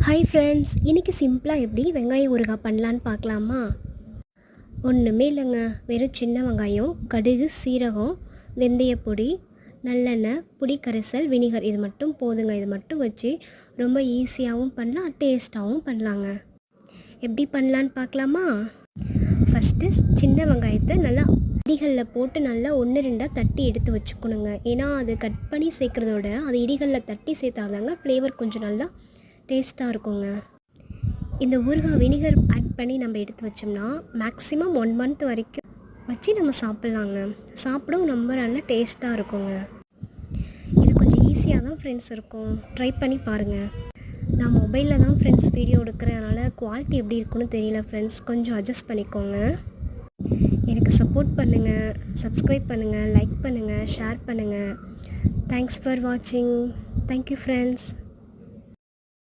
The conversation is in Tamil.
ஹாய் ஃப்ரெண்ட்ஸ், இன்றைக்கி சிம்பிளாக எப்படி வெங்காய ஊறுகாய் பண்ணலான்னு பார்க்கலாமா? ஒன்றுமே இல்லைங்க, வெறும் சின்ன வெங்காயம், கடுகு, சீரகம், வெந்தயப்பொடி, நல்லெண்ணெய், புளி கரைசல், வினிகர் இது மட்டும் போதுங்க. இது மட்டும் வச்சு ரொம்ப ஈஸியாகவும் பண்ணலாம், டேஸ்ட்டாகவும் பண்ணலாங்க. எப்படி பண்ணலான்னு பார்க்கலாமா? ஃபஸ்ட்டு சின்ன வெங்காயத்தை நல்லா இடிகளில் போட்டு நல்லா 1-2 தட்டி எடுத்து வச்சுக்கணுங்க. ஏன்னா அது கட் பண்ணி சேர்க்குறதோட அது இடிகளில் தட்டி சேர்த்தாதாங்க ஃப்ளேவர் கொஞ்சம் நல்லா டேஸ்ட்டாக இருக்குங்க. இந்த ஊறுகாய் வினிகர் ஆட் பண்ணி நம்ம எடுத்து வச்சோம்னா மேக்ஸிமம் 1 மந்த் வரைக்கும் வச்சு நம்ம சாப்பிட்லாங்க. சாப்பிடவும் ரொம்ப நல்லா டேஸ்ட்டாக இருக்குங்க. இது கொஞ்சம் ஈஸியாக தான் ஃப்ரெண்ட்ஸ் இருக்கும், ட்ரை பண்ணி பாருங்கள். நான் மொபைலில் தான் ஃப்ரெண்ட்ஸ் வீடியோ எடுக்கிறதுனால குவாலிட்டி எப்படி இருக்குன்னு தெரியல ஃப்ரெண்ட்ஸ், கொஞ்சம் அட்ஜஸ்ட் பண்ணிக்கோங்க. எனக்கு சப்போர்ட் பண்ணுங்கள், சப்ஸ்கிரைப் பண்ணுங்கள், லைக் பண்ணுங்கள், ஷேர் பண்ணுங்கள். தேங்க்ஸ் ஃபார் வாட்சிங். Thank you friends.